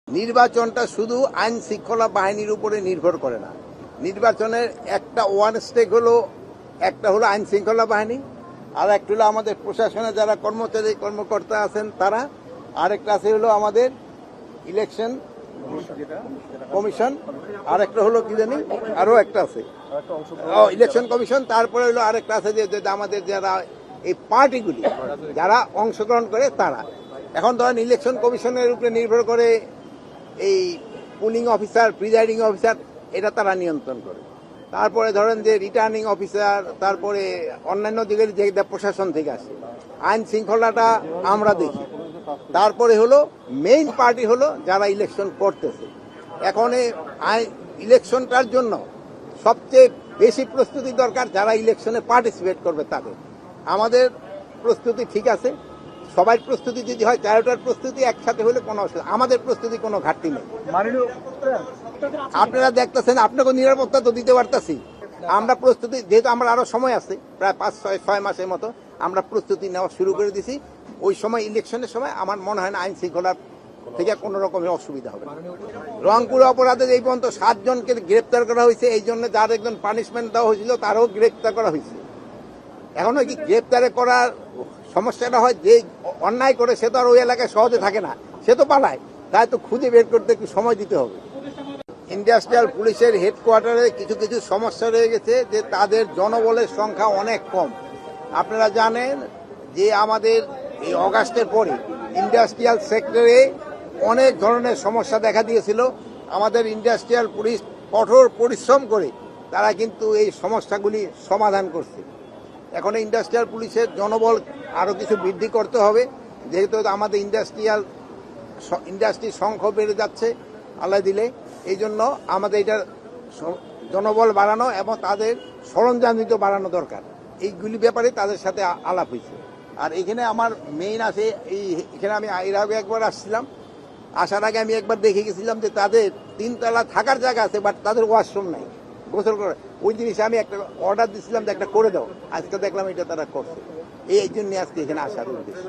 নির্বাচনটা শুধু আইন শৃঙ্খলা বাহিনীর উপরে নির্ভর করে না। নির্বাচনের একটা ওয়ান স্টেক হলো, একটা হলো আইন শৃঙ্খলা বাহিনী, আর একটা হলো আমাদের প্রশাসনে যারা কর্মচারী কর্মকর্তা আছেন তারা, আর একটা আছে হলো আমাদের ইলেকশন কমিশন, আর একটা হলো কি জানি আরো একটা আছে ইলেকশন কমিশন। তারপরে হলো আরেকটা আছে যে আমাদের যারা এই পার্টিগুলি যারা অংশগ্রহণ করে তারা। এখন ধরেন ইলেকশন কমিশনের উপরে নির্ভর করে এই পুলিং অফিসার, প্রিজাইডিং অফিসার, এটা তারা নিয়ন্ত্রণ করে। তারপরে ধরেন যে রিটার্নিং অফিসার, তারপরে অন্যান্য দিকের যে প্রশাসন থেকে আসে, আইন শৃঙ্খলাটা আমরা দেখি। তারপরে হলো মেইন পার্টি হলো যারা ইলেকশন করতেছে। এখন ইলেকশনটার জন্য সবচেয়ে বেশি প্রস্তুতি দরকার যারা ইলেকশনে পার্টিসিপেট করবে তাদের। আমাদের প্রস্তুতি ঠিক আছে, সবাই প্রস্তুতি যদি হয়, চারোটার প্রস্তুতি একসাথে হলে কোনো অসুবিধা, আমাদের প্রস্তুতি কোনো ঘাটতি নেই। আপনারা দেখতেছেন, আপনাকে নিরাপত্তা তো দিতে পারতেছি। আমরা প্রস্তুতি, যেহেতু আমরা আরো সময় আছে, প্রায় 5-6 মাসের মতো আমরা প্রস্তুতি নেওয়া শুরু করে দিছি। ওই সময় ইলেকশনের সময় আমার মনে হয় না আইন শৃঙ্খলার থেকে কোনো রকমের অসুবিধা হবে। রংপুর অপরাধে এই পর্যন্ত 7 জনকে গ্রেপ্তার করা হয়েছে। এই জন্য যার একজন পানিশমেন্ট দেওয়া হয়েছিল তারও গ্রেপ্তার করা হয়েছে। এখন কি গ্রেপ্তারে করার সমস্যাটা হয়, যে অন্যায় করে সে তো আর ওই এলাকায় সহজে থাকে না, সে তো পালায়, তাই তো খুঁজে বের করতে একটু সময় দিতে হবে। ইন্ডাস্ট্রিয়াল পুলিশের হেডকোয়ার্টারে কিছু কিছু সমস্যা রয়ে গেছে, যে তাদের জনবলের সংখ্যা অনেক কম। আপনারা জানেন যে আমাদের এই অগাস্টের পরে ইন্ডাস্ট্রিয়াল সেক্টরে অনেক ধরনের সমস্যা দেখা দিয়েছিল। আমাদের ইন্ডাস্ট্রিয়াল পুলিশ কঠোর পরিশ্রম করে তারা কিন্তু এই সমস্যাগুলি সমাধান করছে। এখন ইন্ডাস্ট্রিয়াল পুলিশের জনবল আরও কিছু বৃদ্ধি করতে হবে, যেহেতু আমাদের ইন্ডাস্ট্রির সংখ্যা বেড়ে যাচ্ছে আল্লাহ দিলে। এই জন্য আমাদের এটা জনবল বাড়ানো এবং তাদের সরঞ্জাম বাড়ানো দরকার। এইগুলি ব্যাপারে তাদের সাথে আলাপ হয়েছে। আর এখানে আমার মেইন আছে, এখানে আমি এর আগে একবার আসছিলাম, আসার আগে আমি একবার দেখে গেছিলাম যে তাদের 3 তলা থাকার জায়গা আছে, বাট তাদের ওয়াশরুম নাই, গোসল করে। ওই জিনিসে আমি একটা অর্ডার দিচ্ছিলাম যে একটা করে দাও, আজকে দেখলাম এটা তারা করছে। এই জন্য আজকে এখানে আসার উদ্দেশ্য।